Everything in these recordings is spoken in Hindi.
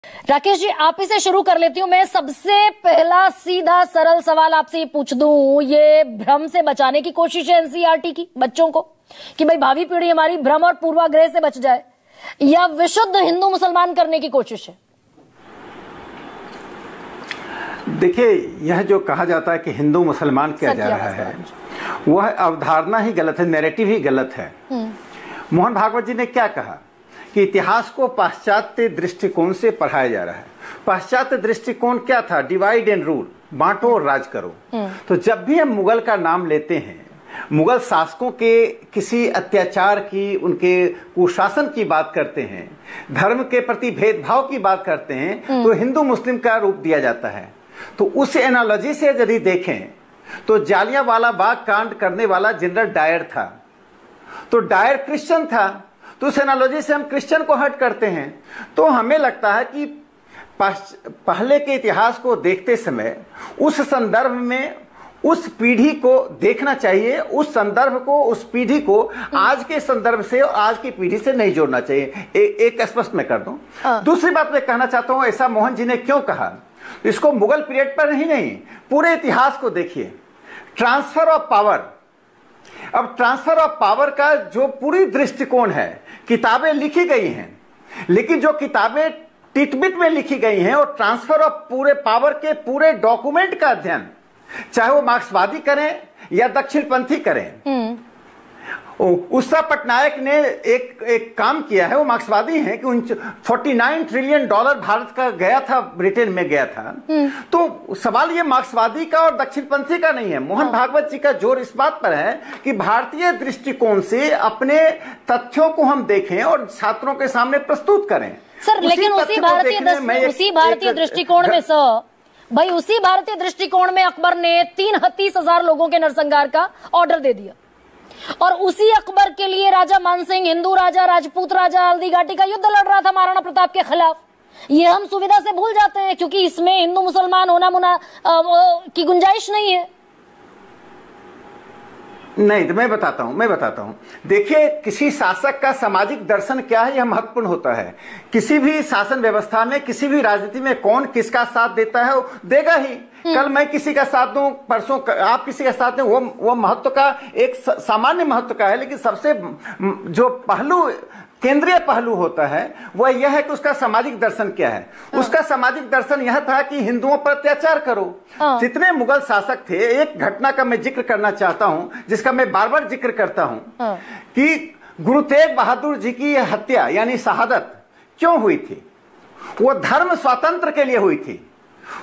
राकेश जी, आप ही से शुरू कर लेती हूँ। मैं सबसे पहला सीधा सरल सवाल आपसे ये पूछ दूं, ये भ्रम से बचाने की कोशिश है एनसीईआरटी की बच्चों को कि भाई भावी पीढ़ी हमारी भ्रम और पूर्वाग्रह से बच जाए, या विशुद्ध हिंदू मुसलमान करने की कोशिश है? देखिए, यह जो कहा जाता है कि हिंदू मुसलमान किया जा रहा है, वह अवधारणा ही गलत है, नैरेटिव ही गलत है। मोहन भागवत जी ने क्या कहा कि इतिहास को पाश्चात्य दृष्टिकोण से पढ़ाया जा रहा है। पाश्चात्य दृष्टिकोण क्या था? डिवाइड एंड रूल, बांटो और राज करो। तो जब भी हम मुगल का नाम लेते हैं, मुगल शासकों के किसी अत्याचार की, उनके कुशासन की बात करते हैं, धर्म के प्रति भेदभाव की बात करते हैं, तो हिंदू मुस्लिम का रूप दिया जाता है। तो उस एनालॉजी से यदि देखें तो जालियांवाला बाग कांड करने वाला जनरल डायर था, तो डायर क्रिश्चियन था, तो उस एनालॉजी से हम क्रिश्चियन को हट करते हैं। तो हमें लगता है कि पहले के इतिहास को देखते समय उस संदर्भ में उस पीढ़ी को देखना चाहिए, उस संदर्भ को, उस पीढ़ी को आज के संदर्भ से और आज की पीढ़ी से नहीं जोड़ना चाहिए। एक स्पष्ट मैं कर दूं। दूसरी बात मैं कहना चाहता हूं, ऐसा मोहन जी ने क्यों कहा? इसको मुगल पीरियड पर नहीं, पूरे इतिहास को देखिए। ट्रांसफर ऑफ पावर, अब ट्रांसफर ऑफ पावर का जो पूरी दृष्टिकोण है, किताबें लिखी गई हैं, लेकिन जो किताबें टिटबिट में लिखी गई हैं और ट्रांसफर ऑफ पूरे पावर के पूरे डॉक्यूमेंट का अध्ययन, चाहे वो मार्क्सवादी करें या दक्षिणपंथी करें। उषा पटनायक ने एक काम किया है, वो मार्क्सवादी हैं, कि 49 ट्रिलियन डॉलर भारत का गया था, ब्रिटेन में गया था। तो सवाल ये मार्क्सवादी का और दक्षिणपंथी का नहीं है। मोहन भागवत जी का जोर इस बात पर है कि भारतीय दृष्टिकोण से अपने तथ्यों को हम देखें और छात्रों के सामने प्रस्तुत करें। सर, लेकिन उसी भारतीय दृष्टिकोण में भाई, उसी भारतीय दृष्टिकोण में अकबर ने 30,000 लोगों के नरसंहार का ऑर्डर दे दिया, और उसी अकबर के लिए राजा मानसिंह, हिंदू राजा, राजपूत राजा, हल्दी घाटी का युद्ध लड़ रहा था महाराणा प्रताप के खिलाफ। ये हम सुविधा से भूल जाते हैं क्योंकि इसमें हिंदू मुसलमान होना मुना की गुंजाइश नहीं है। नहीं, तो मैं बताता हूं। देखिए, किसी शासक का सामाजिक दर्शन क्या है, यह महत्वपूर्ण होता है। किसी भी शासन व्यवस्था में, किसी भी राजनीति में कौन किसका साथ देता है, वो देगा ही। कल मैं किसी का साथ दूं, परसों आप किसी का साथ दें, वो महत्व का एक सामान्य महत्व का है, लेकिन सबसे जो पहलू, केंद्रीय पहलू होता है, वह यह है कि उसका सामाजिक दर्शन क्या है। उसका सामाजिक दर्शन यह था कि हिंदुओं पर अत्याचार करो। जितने मुगल शासक थे, एक घटना का मैं जिक्र करना चाहता हूं, जिसका मैं बार बार जिक्र करता हूं, कि गुरु तेग बहादुर जी की हत्या यानी शहादत क्यों हुई थी? वो धर्म स्वातंत्र के लिए हुई थी।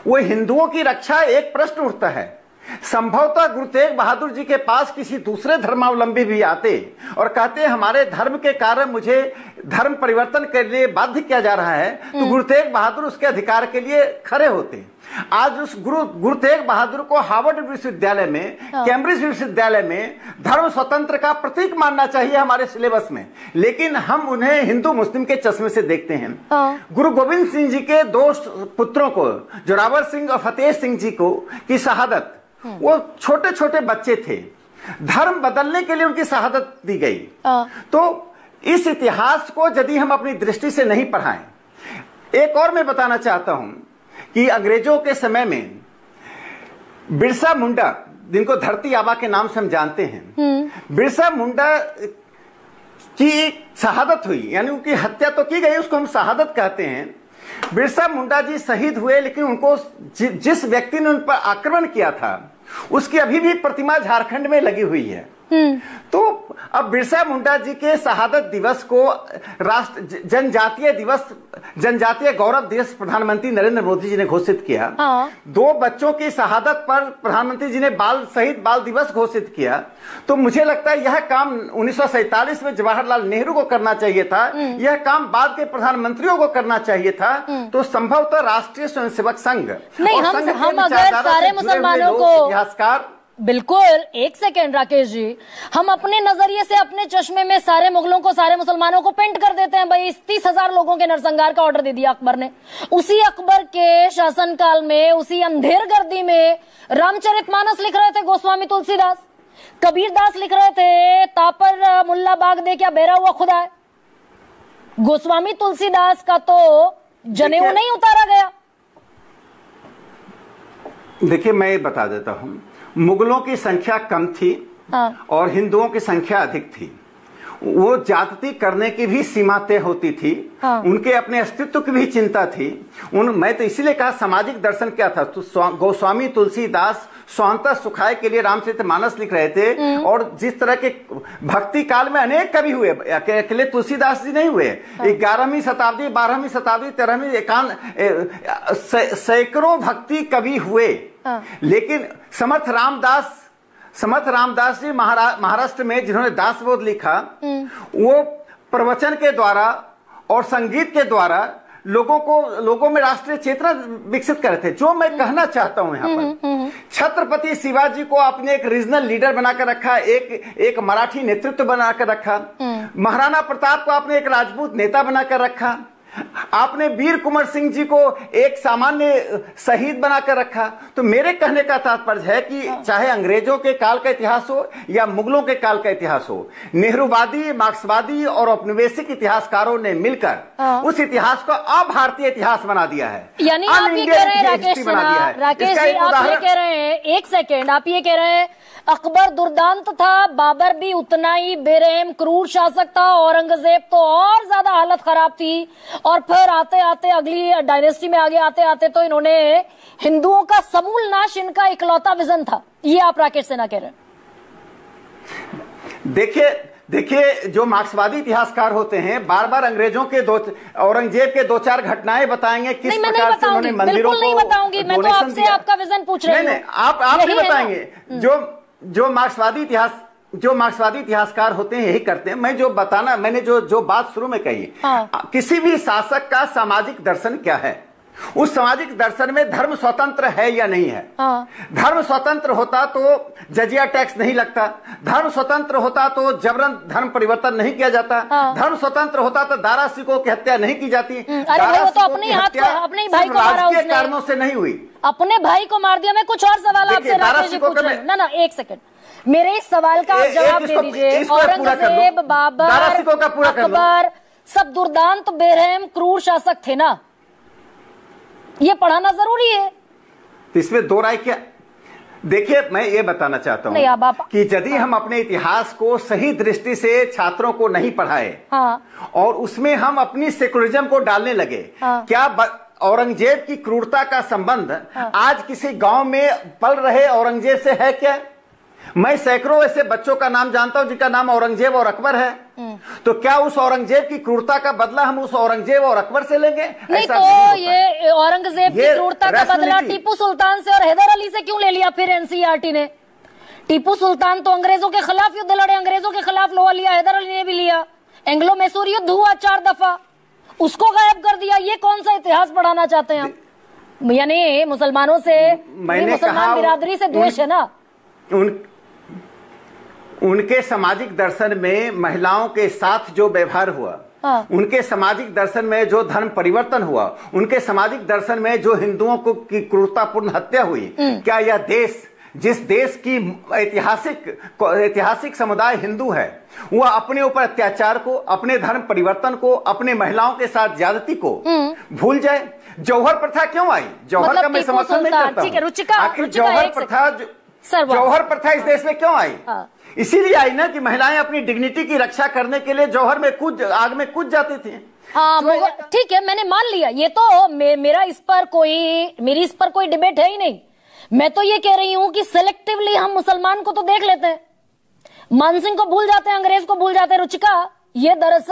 वो हिंदुओं की रक्षा, एक प्रश्न उठता है। संभवतः गुरु तेग बहादुर जी के पास किसी दूसरे धर्मावलंबी भी आते और कहते हमारे धर्म के कारण मुझे धर्म परिवर्तन के लिए बाध्य किया जा रहा है, तो गुरु तेग बहादुर उसके अधिकार के लिए खड़े होते। आज उस गुरु तेग बहादुर को हार्वर्ड विश्वविद्यालय में, कैम्ब्रिज विश्वविद्यालय में धर्म स्वतंत्र का प्रतीक मानना चाहिए हमारे सिलेबस में, लेकिन हम उन्हें हिंदू मुस्लिम के चश्मे से देखते हैं। गुरु गोविंद सिंह जी के 2 पुत्रों को, जोरावर सिंह और फतेह सिंह जी को की शहादत, वो छोटे छोटे बच्चे थे, धर्म बदलने के लिए उनकी शहादत दी गई। तो इस इतिहास को यदि हम अपनी दृष्टि से नहीं पढ़ाएं, एक और मैं बताना चाहता हूं कि अंग्रेजों के समय में बिरसा मुंडा, जिनको धरती आबा के नाम से हम जानते हैं, बिरसा मुंडा की शहादत हुई, यानी उनकी हत्या तो की गई, उसको हम शहादत कहते हैं। बिरसा मुंडा जी शहीद हुए, लेकिन उनको जिस व्यक्ति ने उन पर आक्रमण किया था, उसकी अभी भी प्रतिमा झारखंड में लगी हुई है। तो अब बिरसा मुंडा जी के शहादत दिवस को राष्ट्र जनजातीय दिवस, जनजातीय गौरव दिवस प्रधानमंत्री नरेंद्र मोदी जी ने घोषित किया। 2 बच्चों की शहादत पर प्रधानमंत्री जी ने शहीद बाल दिवस घोषित किया। तो मुझे लगता है यह काम 1947 में जवाहरलाल नेहरू को करना चाहिए था, यह काम बाद के प्रधानमंत्रियों को करना चाहिए था। तो संभवतः राष्ट्रीय स्वयंसेवक संघ, हम अगर सारे मुसलमानों को, इतिहासकार, बिल्कुल, एक सेकेंड राकेश जी, हम अपने नजरिए से, अपने चश्मे में सारे मुगलों को, सारे मुसलमानों को पेंट कर देते हैं। भाई, 30,000 लोगों के नरसंहार का ऑर्डर दे दिया अकबर ने। उसी अकबर के शासनकाल में, उसी अंधेर गर्दी में रामचरितमानस लिख रहे थे गोस्वामी तुलसीदास, कबीरदास लिख रहे थे तापर मुल्ला बाग दे क्या बेरा हुआ खुदा है। गोस्वामी तुलसीदास का तो जनेऊ नहीं उतारा गया? देखिए, मैं ये बता देता हूं, मुगलों की संख्या कम थी और हिंदुओं की संख्या अधिक थी। वो जाति करने की भी सीमा तय होती थी। उनके अपने अस्तित्व की भी चिंता थी। मैं तो इसीलिए कहा सामाजिक दर्शन क्या था। तो गोस्वामी तुलसीदास स्वांतः सुखाय के लिए रामचरितमानस लिख रहे थे, और जिस तरह के भक्ति काल में अनेक कवि हुए, अकेले तुलसीदास जी नहीं हुए। 11वीं शताब्दी, 12वीं शताब्दी, 13वीं सैकड़ों भक्ति कवि हुए। लेकिन समर्थ रामदास जी महाराष्ट्र में जिन्होंने दासबोध लिखा, वो प्रवचन के द्वारा और संगीत के द्वारा लोगों में राष्ट्रीय चेतना विकसित कर रहे थे। जो मैं कहना चाहता हूं यहां पर, छत्रपति शिवाजी को आपने एक रीजनल लीडर बनाकर रखा, एक मराठी नेतृत्व बनाकर रखा। महाराणा प्रताप को आपने एक राजपूत नेता बनाकर रखा। आपने वीर कुंवर सिंह जी को एक सामान्य शहीद बनाकर रखा। तो मेरे कहने का तात्पर्य है कि चाहे अंग्रेजों के काल का इतिहास हो या मुगलों के काल का इतिहास हो, नेहरूवादी, मार्क्सवादी और औपनिवेशिक इतिहासकारों ने मिलकर उस इतिहास को अभारतीय इतिहास बना दिया है। यानी आप ये कह रहे हैं राकेश जी, आप ये कह रहे हैं, एक सेकेंड, आप ये कह रहे हैं अकबर दुर्दांत था, बाबर भी उतना ही बेरहम क्रूर शासक था, औरंगजेब तो और ज्यादा हालत खराब थी, और फिर आते आते अगली डायनेस्टी में आगे आते आते तो इन्होंने हिंदुओं का समूल नाश इनका इकलौता विजन था। ये आप राकेश सिन्हा कह रहे हैं। देखिए, जो मार्क्सवादी इतिहासकार होते हैं बार बार अंग्रेजों के औरंगजेब के 2-4 घटनाएं बताएंगे, किस प्रकार से उन्होंने मंदिरों को नहीं बताऊंगी, मैं तो आपसे आपका विजन पूछ रही हूं। आप नहीं बताएंगे। जो मार्क्सवादी इतिहासकार होते हैं यही करते हैं। मैंने जो बात शुरू में कही, किसी भी शासक का सामाजिक दर्शन क्या है, उस सामाजिक दर्शन में धर्म स्वतंत्र है या नहीं है। धर्म स्वतंत्र होता तो जजिया टैक्स नहीं लगता, धर्म स्वतंत्र होता तो जबरन धर्म परिवर्तन नहीं किया जाता, धर्म स्वतंत्र होता तो दारा सिकों की हत्या नहीं की जाती। वो तो अपने भाई को मारा, उसने कारणों से नहीं हुई, अपने भाई को मार दिया। मैं कुछ और सवाल आपसे राकेश जी पूछ रही हूं। ना एक सेकंड, मेरे इस सवाल का जवाब दे दीजिए। औरंगजेब, बाबर, अकबर सब दुर्दांत, बेरहम, क्रूर शासक थे ना, ये पढ़ाना जरूरी है। तो इसमें दो राय क्या? देखिए, मैं ये बताना चाहता हूं कि यदि हम अपने इतिहास को सही दृष्टि से छात्रों को नहीं पढ़ाए और उसमें हम अपनी सेकुलरिज्म को डालने लगे, क्या औरंगजेब की क्रूरता का संबंध आज किसी गांव में पल रहे औरंगजेब से है क्या? मैं सैकड़ों ऐसे बच्चों का नाम जानता हूं जिनका नाम औरंगजेब और अकबर है। तो क्या उस औरंगजेब की क्रूरता का बदला हम उस औरंगजेब और अकबर से लेंगे? नहीं, तो ये औरंगजेब की क्रूरता का बदला टीपू सुल्तान से और हैदर अली से क्यों ले लिया फिर एनसीईआरटी ने? टीपू सुल्तान तो अंग्रेजों के खिलाफ युद्ध लड़े, अंग्रेजों के खिलाफ लोहा लिया, हैदर अली ने भी लिया। एंग्लो मैसूर युद्ध हुआ 4 दफा, उसको गायब कर दिया। ये कौन सा इतिहास पढ़ाना चाहते हैं हम? यानी मुसलमानों से, मुसलमान बिरादरी से द्वेष है ना। उनके सामाजिक दर्शन में महिलाओं के साथ जो व्यवहार हुआ, उनके सामाजिक दर्शन में जो धर्म परिवर्तन हुआ, उनके सामाजिक दर्शन में जो हिंदुओं को की क्रूरतापूर्ण हत्या हुई, क्या यह देश, जिस देश की ऐतिहासिक समुदाय हिंदू है, वह अपने ऊपर अत्याचार को, अपने धर्म परिवर्तन को, अपने महिलाओं के साथ ज्यादती को भूल जाए? जौहर प्रथा क्यों आई? जौहर का मैं समर्थन नहीं करता हूं। आखिर जौहर प्रथा इस देश में क्यों आई? इसीलिए आई ना कि महिलाएं अपनी डिग्निटी की रक्षा करने के लिए जौहर में आग में कूद जाती थी। ठीक है, मैंने मान लिया। ये तो मेरी इस पर कोई डिबेट है ही नहीं। मैं तो ये कह रही हूं कि सेलेक्टिवली हम मुसलमान को तो देख लेते हैं, मानसिंह को भूल जाते हैं, अंग्रेज को भूल जाते हैं। रुचिका, ये दरअसल